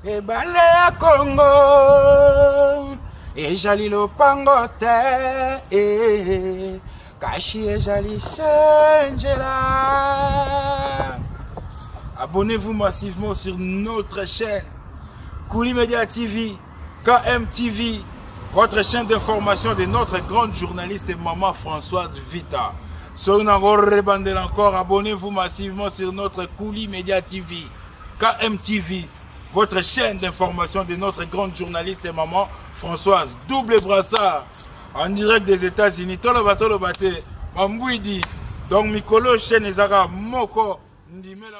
E bale ya Congo e jali lopangote e kashi e jali changela. Abonnez-vous massivement sur notre chaîne Kouli Media TV, KMTV, votre chaîne d'information de notre grande journaliste et maman Françoise Vita. Encore, abonnez-vous massivement sur notre Kouli Media TV, KMTV, votre chaîne d'information de notre grande journaliste et maman Françoise. Double brassard en direct des États-Unis. Tolo bate, Mambouidi. Donc Mikolo chaîne Ezara Moko Ndimela.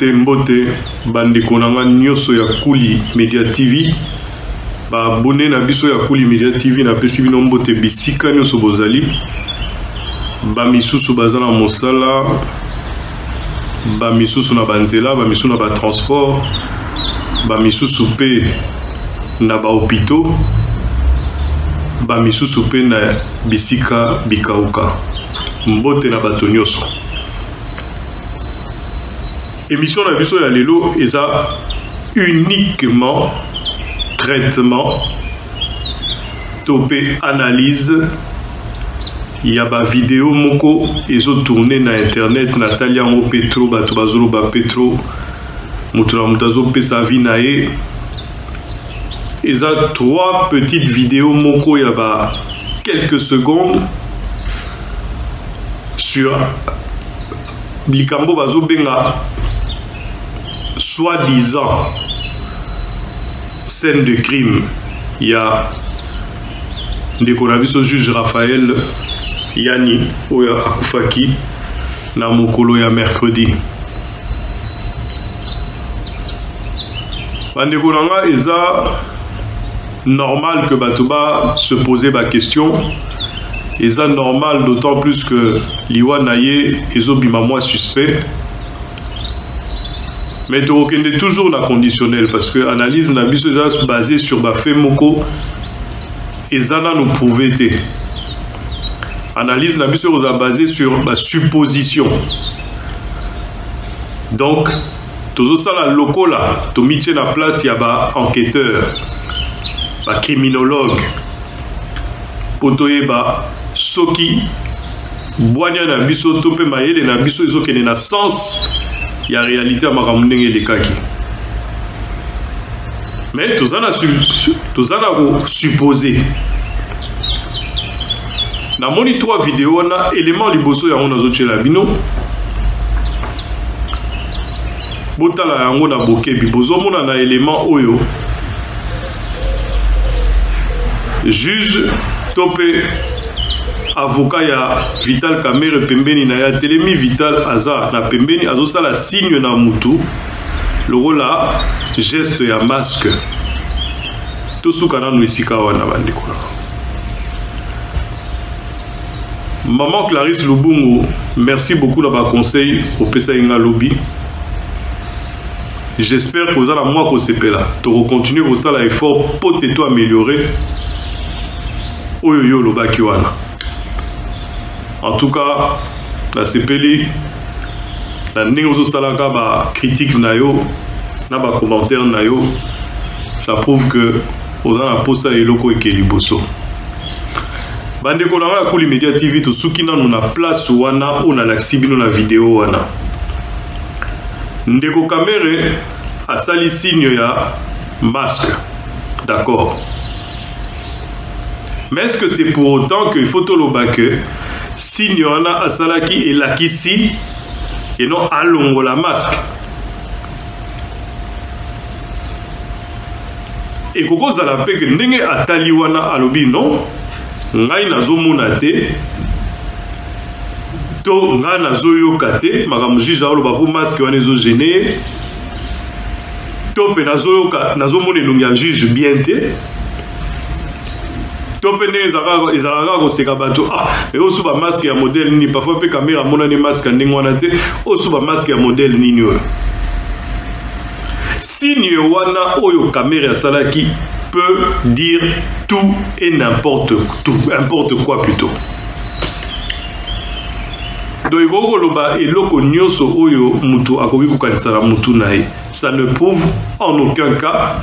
Mbote bandeko nanga nyoso ya Kouli Media TV ba abonné na biso ya Kouli Media TV na pesi bino mbote bisika nyoso bozali ba misusu bazana mosala ba misusu na banzela ba misusu na ba transport ba misusu pe na ba hôpitaux ba misusu pe na bisika bikauka mbote na bato nyoso. Émission na biso ya lelo eza uniquement traitement topé analyse ya ba vidéo moko ezo tourner na internet Natalia ngo Petro bato bazolo ba Petro mutu na mutazo pesa vie na ye eza 3 petites vidéos moko ya ba quelques secondes sur likambo bazo benga soi-disant scène de crime. Il y a Ndekonabiso juge Raphaël Yani Oya Akufaki na mokolo ya mercredi. Bandekonanga eza normal que Batuba se posait la question. Eza normal d'autant plus que Liwa Naye ezobima moi suspect. Mais tu reconnais toujours la conditionnelle parce que l'analyse n'a pas basée sur le fait moko et ça nous prouvé. L'analyse n'a pas basée sur la supposition. Donc, tout ça la loco là, tu mets la place, il y a un enquêteur, un criminologue, potoye ba soki, boanya na biso tope maele na biso ezokene na sens. Il y a réalité à Maramundenge de Kaki. Mais tout ça n'a supposé. Dans mon 3 vidéos, on a élément liboso ya on a zoche la bino. Botala ya on a boke bibozo mon a élément oyo. Juge topé avocat ya Vital Kamerhe pembeni na ya telemi Vital aza na pembeni azosa la signe na mutu lokola geste ya masque tosuka na esika wana bandeko. Maman Clarisse Lubungu, merci beaucoup na ba conseil au pesa inga lobby. J'espère que vous allez moi ko sepela to continuer ko sala effort pour te améliorer oyo yo lobaki wana. En tout cas, la CPLI, la néo-salaka ba critique nayo, na ba commentaire nayo, ça prouve que on a la posa et loko et keliboso. Bande kolanga Kouli Media TV to sukina nous na place wana on a l'axibino la vidéo wana. Ndeko Kamerhe a sali signe ya masque, d'accord. Mais est-ce que c'est pour autant qu'il faut tolobake signe wana asalaki et lakisi et non alongo la masque? et koko zala pe que ndenge atali wana alobi non ngai nazomona te to nga nazoyoka te makambo juge aloba po masque wana ezogene to pe nazomona elongi ya juge bien te to pe ndenge ezalaka koseka bato osuba masque ya modèle nini parfois pe kamera amonani masque ya ndenge wana te osuba masque ya modèle nini oyo signe wana oyo kamera asalaki peut dire tout et n'importe quoi plutôt. Donc eloko nyonso oyo mutu akoki kokanisa na mutu nae. Ça ne prouve en aucun cas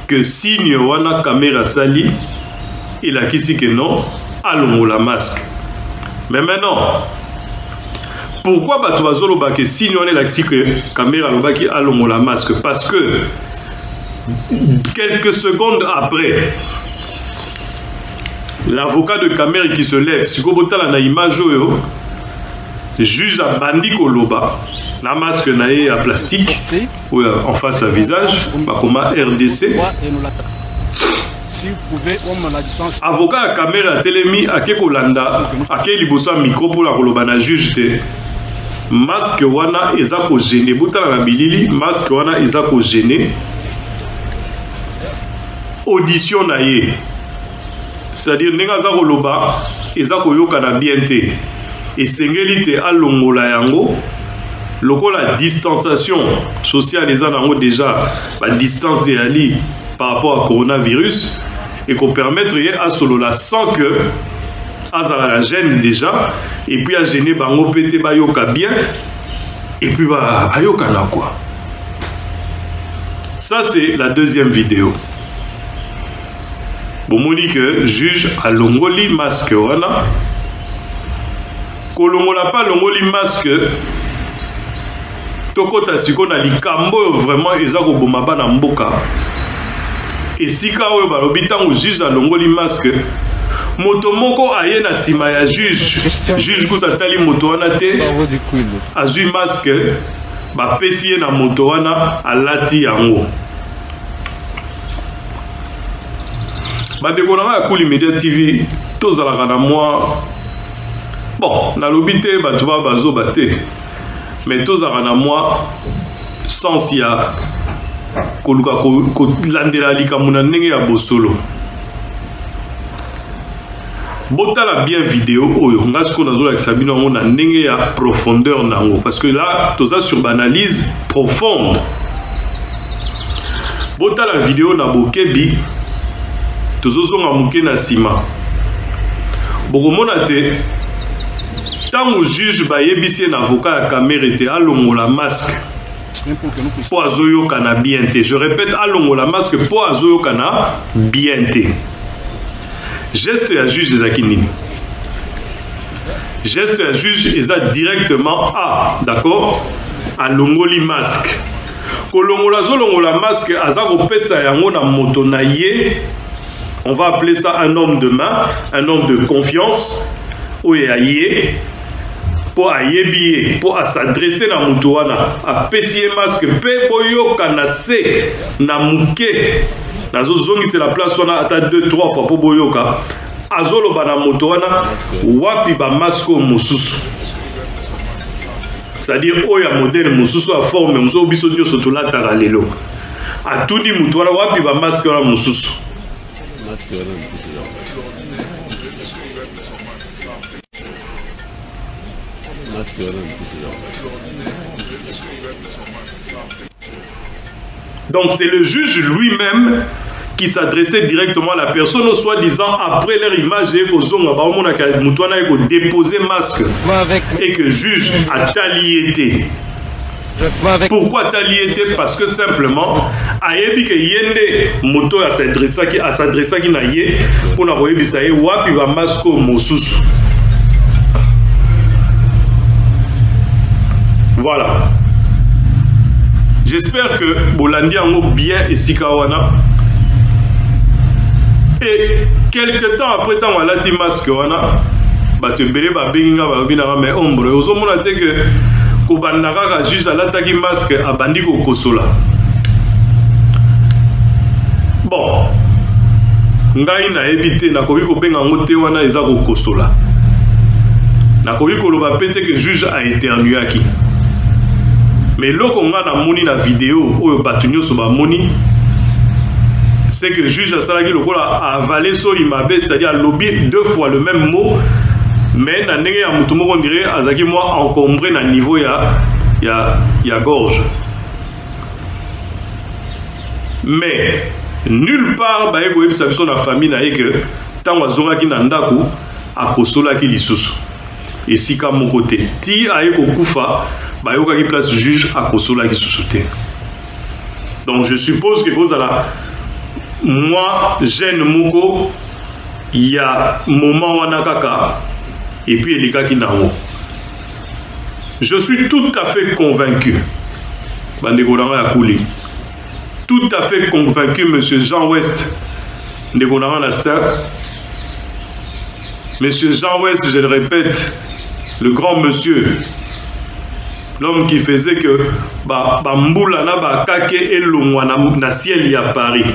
que signe wana caméra sali il a kisi que non alongo la masque. Mais maintenant pourquoi bato bazoloba que signe wana la kisi que caméra lobaki alongo la masque? Parce que quelques secondes après l'avocat de caméra qui se lève, si vous avez une image, juge à bandi koloba, la masque naé à plastique, en face à visage, comme RDC. Avocat à caméra télémi à Kekolanda, à Kelibosa micro pour la koloba na juge te. Masque wana ezako gêné, bouta la bilili, masque wana ezako gêné. Audition naé. C'est-à-dire nenga za koloba ezako yoka na bien te. Et sengelite alongola yango lokola distanciation sociale les anango déjà la distance est ali par rapport à coronavirus et qu'on permettre à solola sans que azala la gêne déjà et puis à gêner bango pété bayoka bien et puis ba ayoka na quoi. Ça c'est la deuxième vidéo. Bon moni que juge à longoli masque wana kolongola pa longoli masque tokota siko na likambo vraiment ezako boma bana mboka esika oyo balobi tango juge a longoli masque moto moko aye na sima ya juge kuta tali moto wana te azui masque ba pesi na moto wana alati yango bandeko na Kuli Media TV tozalaka na moi bon nalobi te bato bazo bate mais tozalaka na moi sans ya koluka kolandela likambo na ndenge ya bosolo botala bien vidéo oyo nga siko nazolakisa bino yango na ndenge ya profondeur nango parce que là toza sur analyse profonde botala vidéo na bokebi tozozonga muke na sima bokomona te tango juge bayebisi na avocat ya caméra te alongola masque po azoyoka na bien te. Je répète, alongola masque po azoyoka na bien te. Geste ya juge ezaki nini? Geste ya juge eza directement d'accord, alongoli masque. Kolongola zolongola masque aza kopesa yango na moto na ye. On va appeler ça un homme de main, un homme de confiance. Oye aye, pour ayebiye, pour s'adresser na mutu wana, a pesiye masque, pe boyo kanase na muke. Nazo zongi c'est la place wana ata 2-3 fois pour boyoka. Azolo bana mutu wana, wapi ba masque mususu. C'est-à-dire oya modèle mususu a forme, muso biso nyo soto la taralelo. A tuni mutu wana wapi ba masque wana mususu. Donc c'est le juge lui-même qui s'adressait directement à la personne, soi-disant après leur image et que déposer masque et que juge a taliété. Pourquoi taliété? Parce que simplement ayebi ke yende moto a s'adressa qui na ye pour na koyebisa ye wapi ba masque mosusu. Voilà. J'espère que Bolandi ango bien et sikawana. Et quelques temps après tant la ti masque wana ba te bele ba benga ba binaka mais ombre ozomona te que kobandaka juge alataki masque abandi kokosola. bon ngai na ebité na koki ko benga ngote wana eza ko kosola na koki ko loba pété que juge a éternué qui mais loko nga na moni na vidéo oyo batunyo so ba moni c'est que juge a salaki lokola a avalé so imabe, c'est-à-dire lobby 2 fois le même mot, mais na ndenge ya mutu moko dirait azaki moi encombré na niveau ya gorge. Mais nulle part ba eko yebisa biso na famille na ye que tango azokaki na ndako akosolaki lisusu esika moko te ti aye kokufa ba yokaki place juge akosolaki lisusu te. Donc je suppose que vous allez moi, jeune Moko, il y a moment wanakaka et puis il y a kinao. Je suis tout à fait convaincu, tout à fait convaincu, monsieur Jean West, monsieur Jean West, je le répète, le grand monsieur, l'homme qui faisait que Mboula na kake et l'ongwana na ciel à Paris.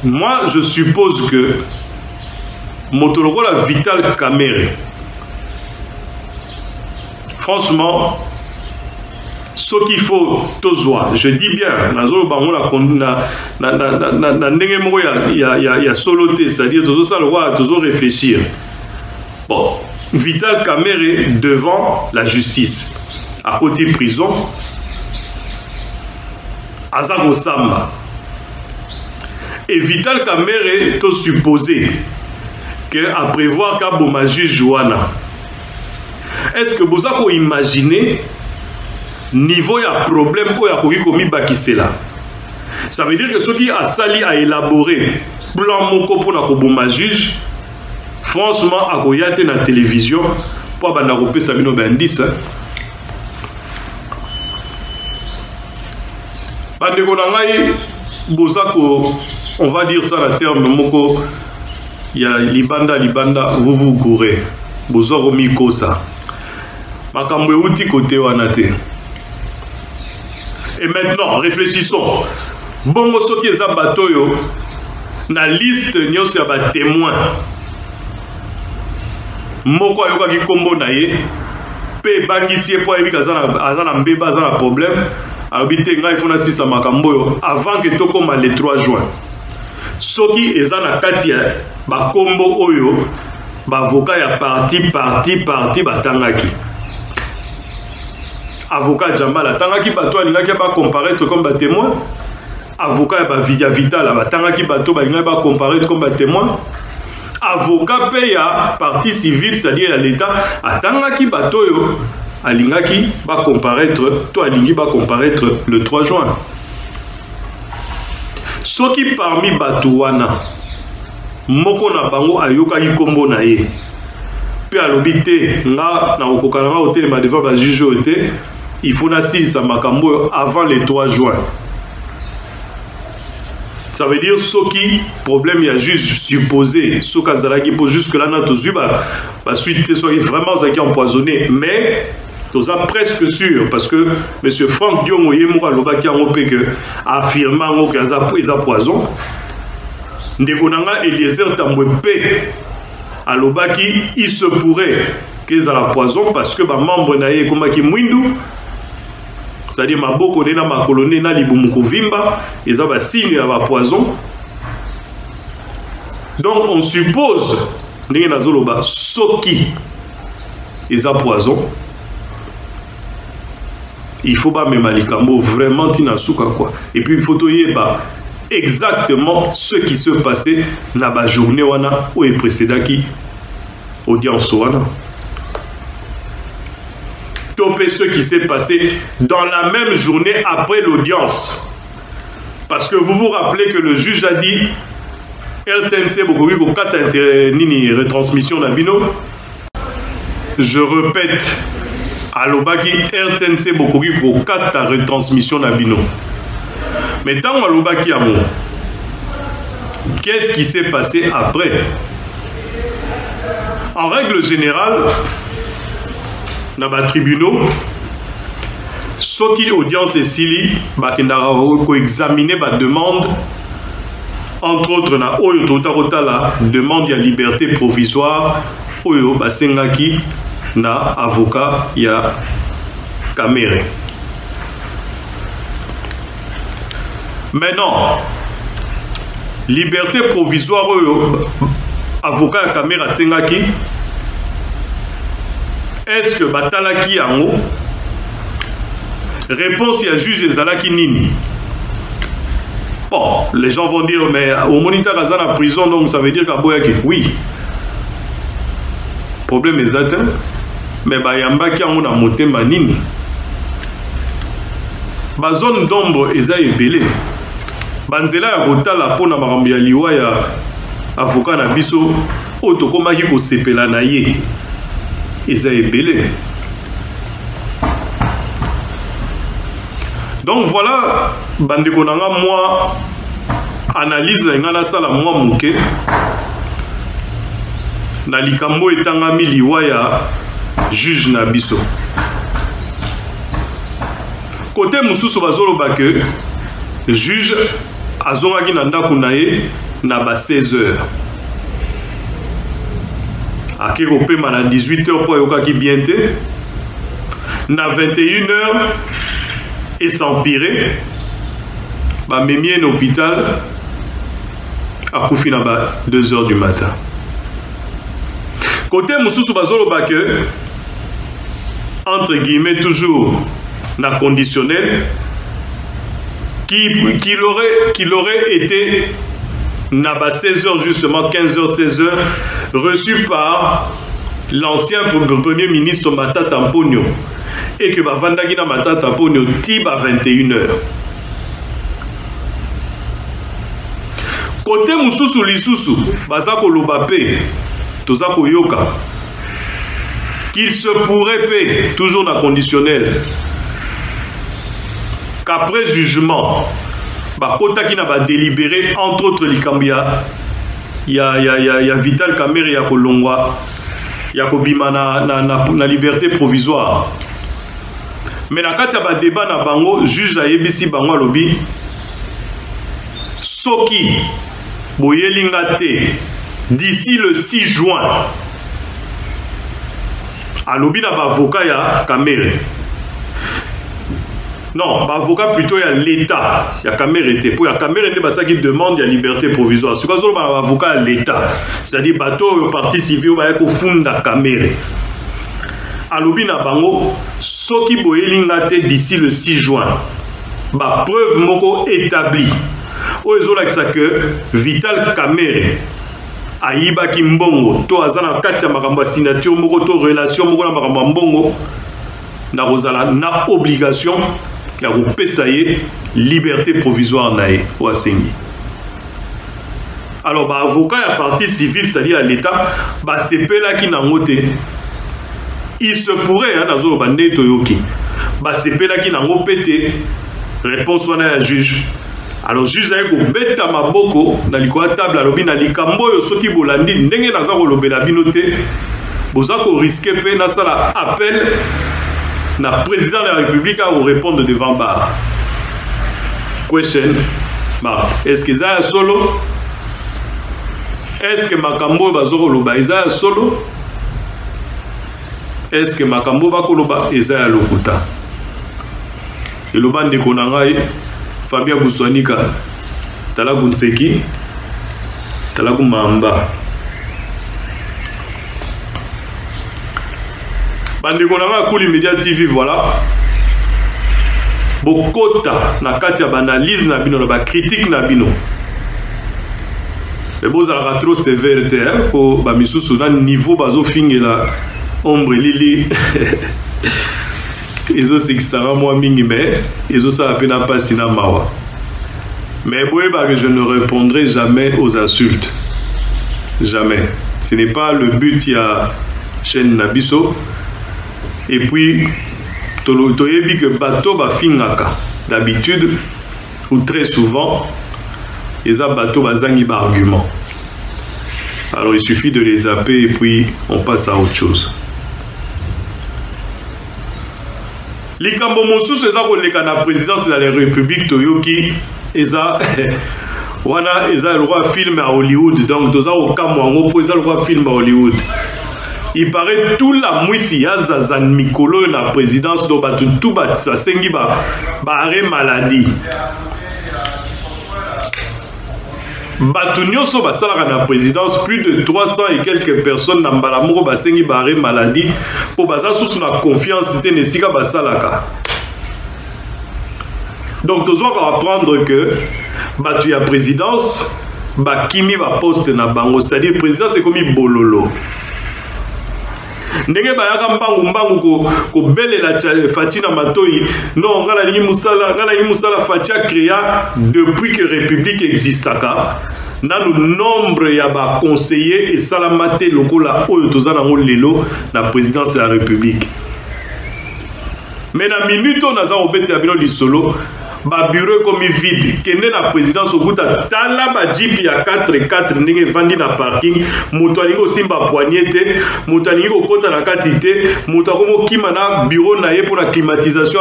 Moi, je suppose que Motorola la Vital Kamere, franchement, ce qu'il faut, je dis bien, il y a soloté, c'est-à-dire toujours réfléchir. Bon, Vital Kamere devant la justice. À côté prison, Azako Samba. Et Vital Kamere est supposé qu'à prévoir qu'à Boma juge Joana. Est-ce que vous avez imaginé niveau ya problème où il y a commis Bakisela? Ça veut dire que ceux qui a sali à élaborer plan moko pour la Boma juge, franchement, à koyate na télévision, pour bandaropé Sabino Bendis. On va dire ça en terme moko, il y a libanda, vous vous courez. Bozoro mikosa. Makambo uti kote wanate. Et maintenant, réfléchissons. Bongo soki eza batoyo na liste nyonso ya ba témoin. Moko ayoka ki kombo na ye, pe bangisi po ebika azana mbeba azana problème. Alors, il faut que makambo avant que tokoma le 3 juin. Soki ezana kati ya ba kombo oyo ba avocat ya parti batangaki. Avocat Jambala tangaki bato alingaki ba comparaître comme ba témoin. Avocat ya Vital batangaki bato balingaki ba comparaître comme ba témoin. Avocat pe ya parti civil, c'est-à-dire l'État atangaki bato yo alingaki va comparaître, toi alingi va comparaître le 3 juin. Ce qui parmi Batouana, moko na bango ayoka yikombo na ye. Pe alobite nga na okokananga hotel ma devant ba juge hotel, il faut na sa makambo avant le 3 juin. Ça veut dire ce qui problème il y a juste supposé ce kazalaki pour jusque là na tozu ba suite soit vraiment zaki empoisonné mais tout ça presque sûr parce que M. Franck Diongo Yemoura Lobaki a affirmé qu'il y a poison. Ndekonanga Eliezer Tambouepé à Lobaki, il se pourrait qu'ils aient la poison parce que ma membre naïe comme qui Mwindu, c'est-à-dire ma boko na ma colonie na libumuko vimba, ils ont signe à la poison. Donc on suppose ndenge nazoloba soki ils ont poison. Il faut pas me malikambo vraiment tinasuka quoi. Et puis il faut yeba exactement ce qui se passait dans la journée wana ou précédent qui audience wana. Topé ce qui s'est passé dans la même journée après l'audience. Parce que vous vous rappelez que le juge a dit RTNC beaucoup pour 4 nini retransmission d'Abino. Je répète. Alobaki RTNC Bokogi pour 4 retransmission d'Abino. Mais dans Alobaki Amo, qu'est-ce qui s'est passé après? En règle générale, na ba tribunaux soki audience esili bakendaka koexamine ba demande entre autres na oyo tota la demande ya liberté provisoire oyo basengaki na avocat ya Kamere. Maintenant, liberté provisoire oyo avocat ya Kamere asengaki, est-ce que batalaki yango? Réponse ya juge ezalaki nini? Bon, les gens vont dire, mais au moniteur à la prison, donc ça veut dire qu'à Boyaki, oui. Problème exact, mais bayamba qui a un moté manini. Ba zone d'ombre eza ebele. Banzela ya kotala pona makambo ya liwa ya avocat na biso otokomaki ko sepela na ye. Eza ebele. Donc voilà, bandeko nanga moi analyse na ngana sala moi muke na likambo etangami liwa ya juge na biso. Côté mususu bazoloba que juge azongaki na ndako na ye na ba 16 heures. Ake kopema na 18 heures po yokaki bien te. Na 21 heures et s'empirer, bah memie en hôpital à Koufi na ba 2 heures du matin. Côté Moussoussou Bazolo Bake, entre guillemets toujours na conditionnel, qu'il aurait été na ba 16 heures justement 15 heures 16 heures reçu par l'ancien premier ministre Matata Mponyo. Et que Bavandagi na Matata Mponyo tib à 21 heures. Côté Moussoussou Lissousou, Bazako Lobapé, Tozako Yoka, qu'il se pourrait payer, toujours dans conditionnel, qu'après jugement, Bakota qui n'a pas délibéré, entre autres l'Ikambia, il y a Vital Kamere, il y a Kolongwa, il y a Kobima na liberté provisoire. Mais na kati ya débat na bango juge ayebisi bango alobi soki boyelinga te d'ici le 6 juin alobi na avocat ya Kamere. Non, avocat plutôt ya l'État ya Kamere te. Pour ya Kamere ne basa qui demande ya liberté provisoire. Ce que ba avocat ya l'État, c'est-à-dire bateau parti civil ba ko funda Kamere. Alobi na bango soki boyelinga te d'ici le 6 juin ba preuve moko établie o ezolakisa que Vital Kamere ayibaki mbongo to azana kati ya makambo ya signature moko to relation moko na makambo ya mbongo na kozala na obligation ya kopesa ye liberté provisoire na ye o asengi. Alors ba avocat ya partie civile, c'est-à-dire à l'État, ba sepelaki nango te. Il se pourrait, hein, dans le bandé Toyoki, bah c'est qui n'a pas pété. Réponse on a un juge. Alors juge a eu bête à ma boko dans la table à l'obin à l'ikambo yo soki bolandi n'engue na zaro lobela binote. Bozako risqué pe na sala appel na président de la République à répondre devant bar. Question mark. Est-ce que ça solo? Est-ce que makambo bazoro loba isa solo? Est-ce que makambo bakoloba eza ya lokuta? Eloba ndeko na ngai Fabien Bouswanika Talaku Ntseki Talaku Mamba. Bandeko na ngai Kuli Media TV, voilà. Bokota na kati ya banalise na bino na ba critique na bino. Mais bozalaka trop sévère te po ba misusu na niveau bazo fingela ombre lili. Ils ont sexara moi mingi mais ils ont ça à peine pas sina mawa. Mais que je ne répondrai jamais aux insultes. Jamais. Ce n'est pas le but il y a chaîne Nabiso. Et puis toyebi que bateau ba fingaka d'habitude ou très souvent les bateaux bazangi ba argument. Alors il suffit de les zapper et puis on passe à autre chose. likambo mosusu eza koleka na présidence de la république toyoki eza wana eza le roi film à Hollywood, donc toza okamwa ngo po eza le roi film à Hollywood. Il paraît tout la mwisi ya zazan mikolo na présidence do batu tout bat basengi ba arrêt maladie. Batu nyonso basalaka na présidence, plus de 300 et quelques personnes na mbala moko basengi ba arrêt maladie po baza susu na confiance te nesika basalaka. Donc nous allons apprendre que batu ya présidence bakimi ba poste na bango, c'est-à-dire président c'est comme bololo. Ndenge bayaka mbangu ko belela Fatina Matoyi non ngala lingi musala Fatia créa depuis que République existaka nanu nombre ya ba conseiller et salamate lokola oyo tozana ngo lelo na présidence de la République. Mais na minute on aza obete ya bino lisolo ba bureau comme vide kende na présidence okuta tala ba jeep ya 4x4 ndenge vandi na parking moto alingo simba poignete moto alingo kota na kati te moto akomo kima na bureau na ye pour la climatisation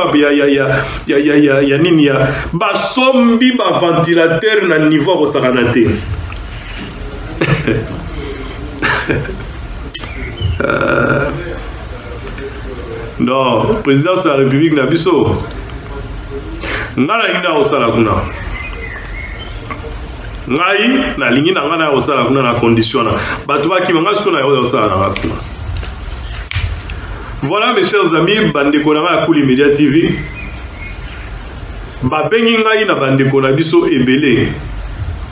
ya nini ya ba sombi ba ventilateur na niveau ko sakana te non présidence de la République na biso ngala lingi na osala kuna ngai na lingi na ngana osala kuna na condition na batu ba kima ngasko na osala na kuna. Voilà mes chers amis, bandeko na Kuli Media TV ba bengi ngai na bandeko na biso ebele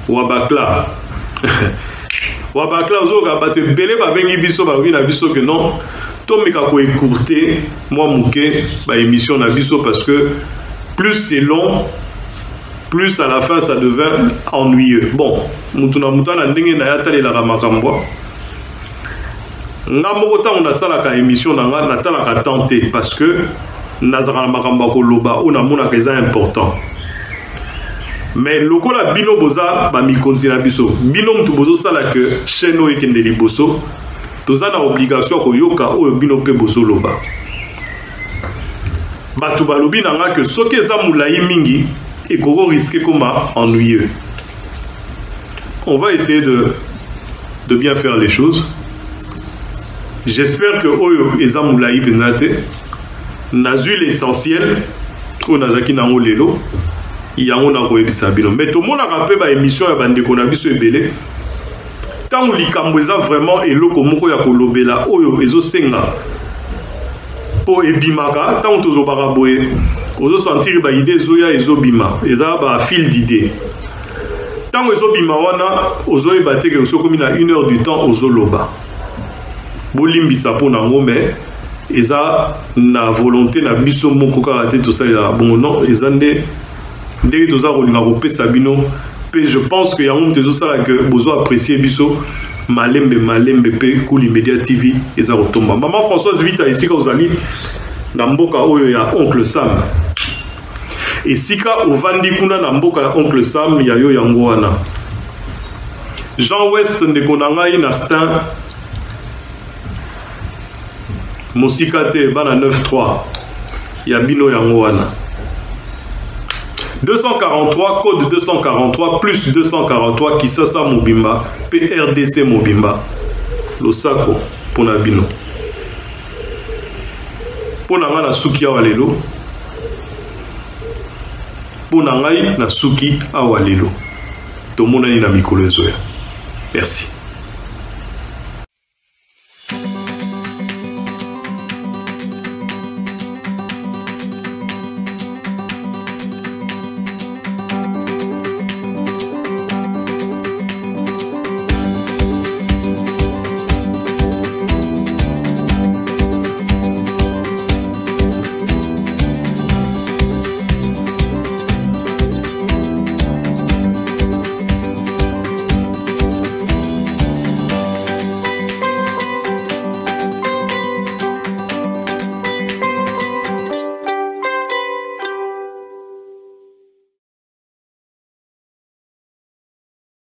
wabakla wabakla ozoka batu ebele ba bengi biso ba na biso que non to meka ko écourter moi muke ba émission na biso parce que plus c'est long, plus à la fin ça devient ennuyeux. Bon, mutuna mutana ndenge na yatali la makambo. Ngamoko ta on a ça la émission na tala ka tenter parce que nazara makambo ko loba on a mona que c'est important. Mais lokola bino boza ba mi konzina biso. Bino mtu bozo sala que chaîne o ekende liboso. Toza na obligation ko yoka o bino pe bozo loba. Batu balobi nanga que soki eza moulayi mingi et koko risquer comme ennuyeux. On va essayer de bien faire les choses. J'espère que oyo eza moulayi penate nazu l'essentiel ko nazaki nango lelo yango na ko ebisa bino. Mais to mona ka ba émission ya bande ko na biso ebele. Tant likambo eza vraiment eloko moko ya kolobela oyo ezo senga po ebimaka tant tozo baraboye ozo sentir ba idée zoya ezobima eza ba fil d'idée tant ezobima wana ozo ebateke oso komi na 1 heure du temps ozo loba bolimbisa po na ngombe eza na volonté na biso moko ka te to sala bon non eza ndenge toza kolinga kopesa bino pe je pense que yango tezo sala que bozo apprécier biso malembe pe Kuli Media TV eza kotomba. Maman Françoise Vita ici ka ozali na mboka oyo ya oncle Sam. Esika ovandi kuna na mboka ya oncle Sam ya yo yango wana. Jean West ndeko na ngai na stin mosika te bana 93 ya bino yango wana. 243 code 243 plus 243 Kisasa Mobimba PRDC Mobimba Losako pona bino pona nga na suki awa lelo pona ngai na suki awa lelo tomonani na mikolo ezoya. Merci.